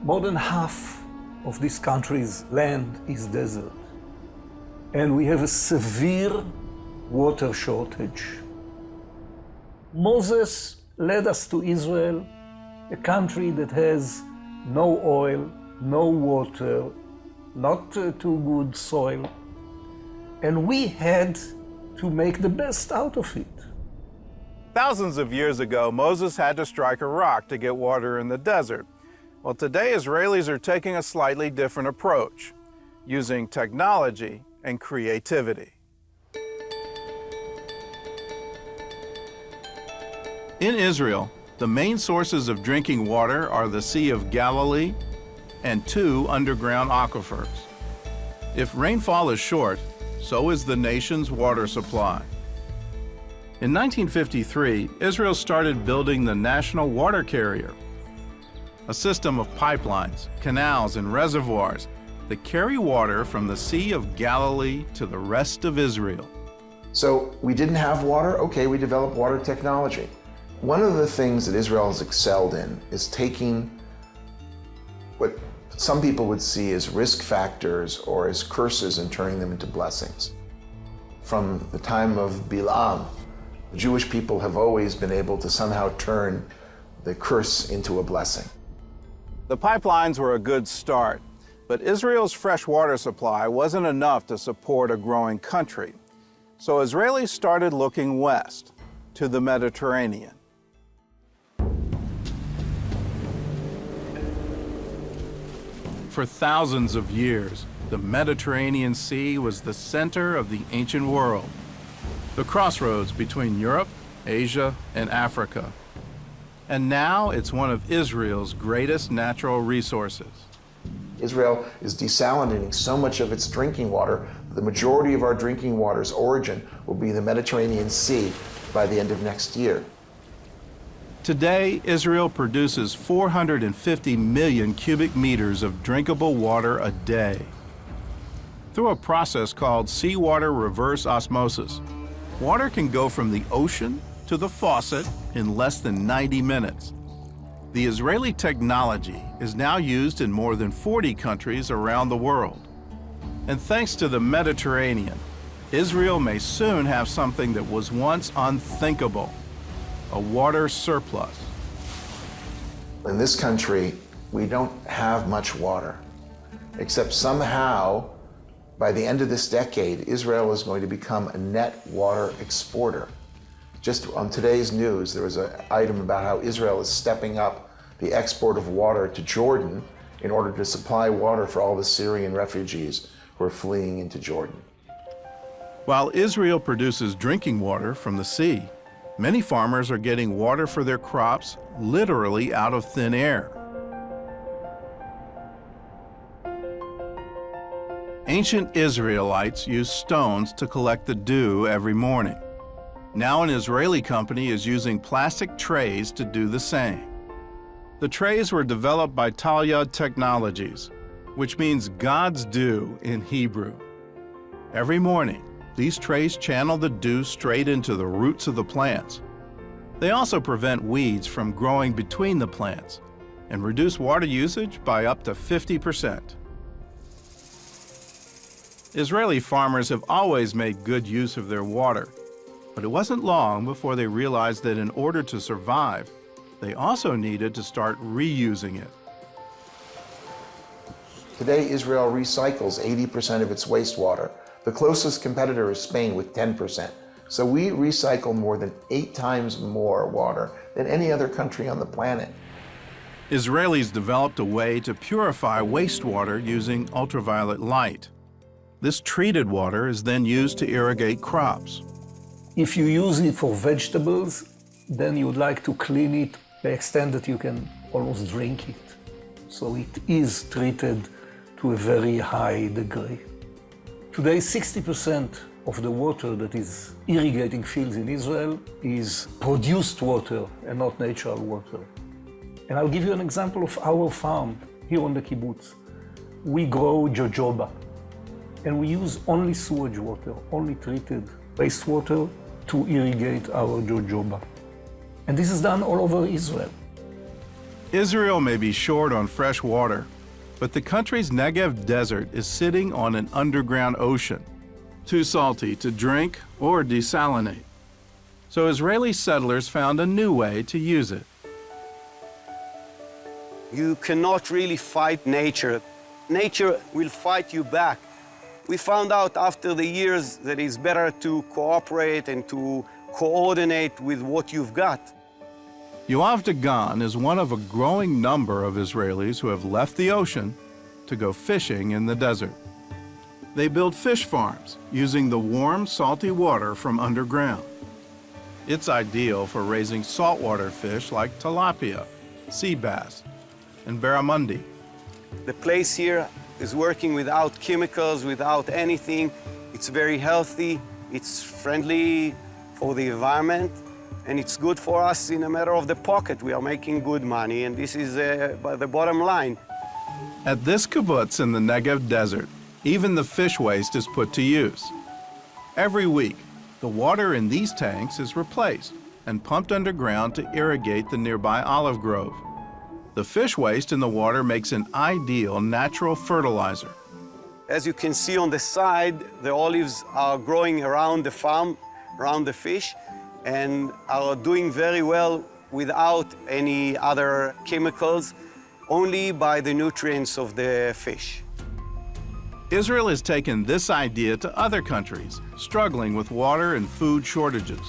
More than half of this country's land is desert. And we have a severe water shortage. Moses led us to Israel, a country that has no oil, no water, not too good soil. And we had to make the best out of it. Thousands of years ago, Moses had to strike a rock to get water in the desert. Well, today Israelis are taking a slightly different approach, using technology and creativity. In Israel, the main sources of drinking water are the Sea of Galilee and 2 underground aquifers. If rainfall is short, so is the nation's water supply. In 1953, Israel started building the National Water Carrier, a system of pipelines, canals, and reservoirs that carry water from the Sea of Galilee to the rest of Israel. So we didn't have water, okay, we developed water technology. One of the things that Israel has excelled in is taking what some people would see as risk factors or as curses and turning them into blessings. From the time of Bilam, the Jewish people have always been able to somehow turn the curse into a blessing. The pipelines were a good start, but Israel's fresh water supply wasn't enough to support a growing country. So Israelis started looking west, to the Mediterranean. For thousands of years, the Mediterranean Sea was the center of the ancient world, the crossroads between Europe, Asia, and Africa. And now it's one of Israel's greatest natural resources. Israel is desalinating so much of its drinking water, the majority of our drinking water's origin will be the Mediterranean Sea by the end of next year. Today, Israel produces 450 million cubic meters of drinkable water a day. Through a process called seawater reverse osmosis, water can go from the ocean to the faucet in less than 90 minutes. The Israeli technology is now used in more than 40 countries around the world. And thanks to the Mediterranean, Israel may soon have something that was once unthinkable: a water surplus. In this country, we don't have much water, except somehow, by the end of this decade, Israel is going to become a net water exporter. Just on today's news, there was an item about how Israel is stepping up the export of water to Jordan in order to supply water for all the Syrian refugees who are fleeing into Jordan. While Israel produces drinking water from the sea, many farmers are getting water for their crops literally out of thin air. Ancient Israelites used stones to collect the dew every morning. Now an Israeli company is using plastic trays to do the same. The trays were developed by Talyad Technologies, which means God's dew in Hebrew. Every morning, these trays channel the dew straight into the roots of the plants. They also prevent weeds from growing between the plants and reduce water usage by up to 50%. Israeli farmers have always made good use of their water, but it wasn't long before they realized that in order to survive, they also needed to start reusing it. Today, Israel recycles 80% of its wastewater. The closest competitor is Spain with 10%. So we recycle more than 8 times more water than any other country on the planet. Israelis developed a way to purify wastewater using ultraviolet light. This treated water is then used to irrigate crops. If you use it for vegetables, then you would like to clean it to the extent that you can almost drink it. So it is treated to a very high degree. Today, 60% of the water that is irrigating fields in Israel is produced water and not natural water. And I'll give you an example of our farm here on the kibbutz. We grow jojoba, and we use only sewage water, only treated wastewater to irrigate our jojoba. And this is done all over Israel. Israel may be short on fresh water, but the country's Negev desert is sitting on an underground ocean, too salty to drink or desalinate. So Israeli settlers found a new way to use it. You cannot really fight nature. Nature will fight you back. We found out after the years that it's better to cooperate and to coordinate with what you've got. Yoav Dagan is one of a growing number of Israelis who have left the ocean to go fishing in the desert. They build fish farms using the warm, salty water from underground. It's ideal for raising saltwater fish like tilapia, sea bass, and barramundi. The place here is working without chemicals, without anything. It's very healthy, it's friendly for the environment, and it's good for us in a matter of the pocket. We are making good money, and this is the bottom line. At this kibbutz in the Negev desert, even the fish waste is put to use. Every week, the water in these tanks is replaced and pumped underground to irrigate the nearby olive grove. The fish waste in the water makes an ideal natural fertilizer. As you can see on the side, the olives are growing around the farm, around the fish, and are doing very well without any other chemicals, only by the nutrients of the fish. Israel has taken this idea to other countries struggling with water and food shortages.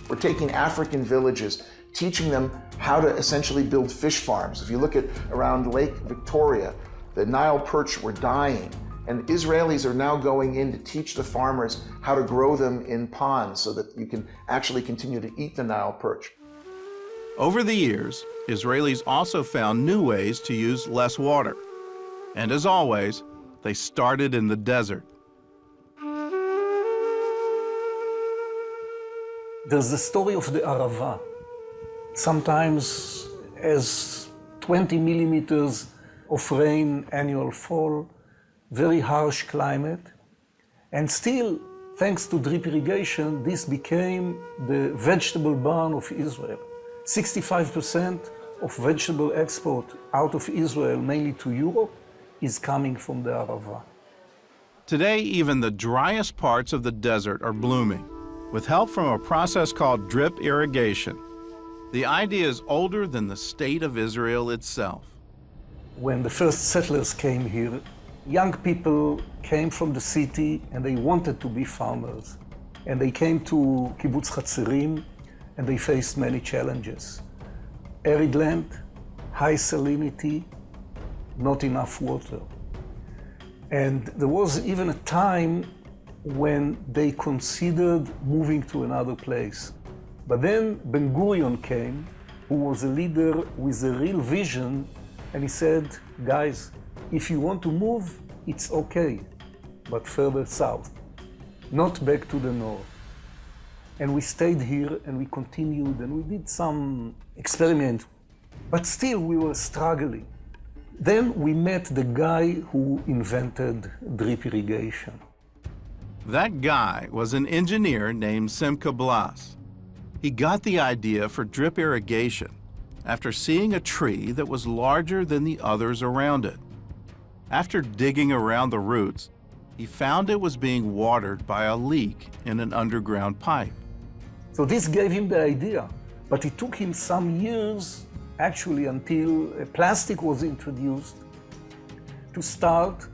We're taking African villages, teaching them how to essentially build fish farms. If you look at around Lake Victoria, the Nile perch were dying, and Israelis are now going in to teach the farmers how to grow them in ponds so that you can actually continue to eat the Nile perch. Over the years, Israelis also found new ways to use less water. And as always, they started in the desert. There's the story of the Arava. Sometimes as 20 millimeters of rain annual fall, very harsh climate, and still, thanks to drip irrigation, this became the vegetable barn of Israel. 65% of vegetable export out of Israel, mainly to Europe, is coming from the Arava. Today, even the driest parts of the desert are blooming, with help from a process called drip irrigation. The idea is older than the state of Israel itself. When the first settlers came here, young people came from the city and they wanted to be farmers. And they came to Kibbutz Hatzerim and they faced many challenges. Arid land, high salinity, not enough water. And there was even a time when they considered moving to another place. But then Ben-Gurion came, who was a leader with a real vision, and he said, guys, if you want to move, it's okay, but further south, not back to the north. And we stayed here and we continued and we did some experiment, but still we were struggling. Then we met the guy who invented drip irrigation. That guy was an engineer named Simcha Blas. He got the idea for drip irrigation after seeing a tree that was larger than the others around it. After digging around the roots, he found it was being watered by a leak in an underground pipe. So this gave him the idea, but it took him some years, actually until plastic was introduced, to start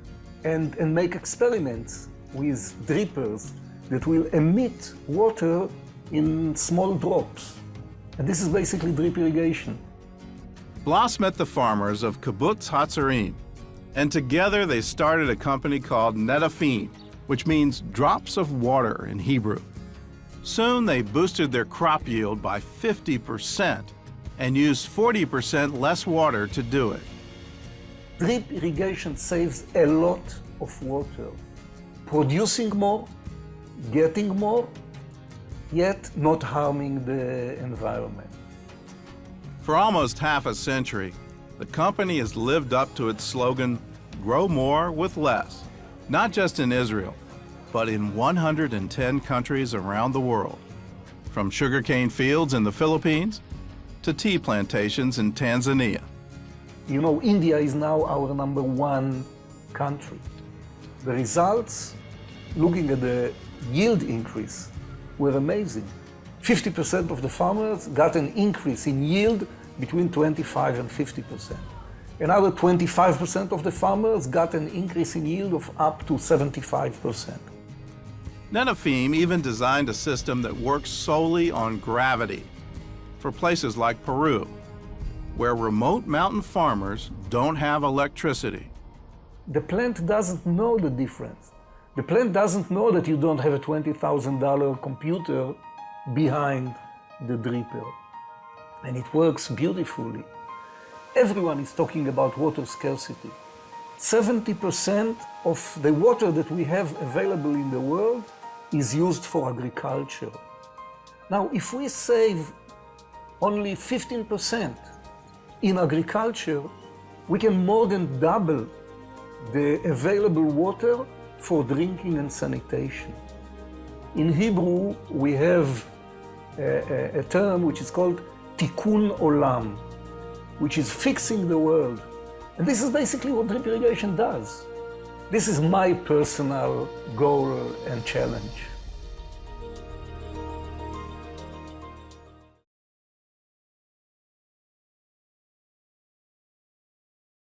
and make experiments with drippers that will emit water in small drops. And this is basically drip irrigation. Blas met the farmers of Kibbutz Hatzerim, and together they started a company called Netafim, which means drops of water in Hebrew. Soon they boosted their crop yield by 50% and used 40% less water to do it. Drip irrigation saves a lot of water. Producing more, getting more, yet not harming the environment. For almost half a century, the company has lived up to its slogan, grow more with less, not just in Israel, but in 110 countries around the world, from sugarcane fields in the Philippines to tea plantations in Tanzania. You know, India is now our #1 country. The results, looking at the yield increase, were amazing. 50% of the farmers got an increase in yield between 25 and 50%. Another 25% of the farmers got an increase in yield of up to 75%. Nenafim even designed a system that works solely on gravity for places like Peru, where remote mountain farmers don't have electricity. The plant doesn't know the difference. The plant doesn't know that you don't have a $20,000 computer behind the dripper. And it works beautifully. Everyone is talking about water scarcity. 70% of the water that we have available in the world is used for agriculture. Now, if we save only 15% in agriculture, we can more than double the available water for drinking and sanitation. In Hebrew, we have a term which is called tikkun olam, which is fixing the world. And this is basically what drip irrigation does. This is my personal goal and challenge.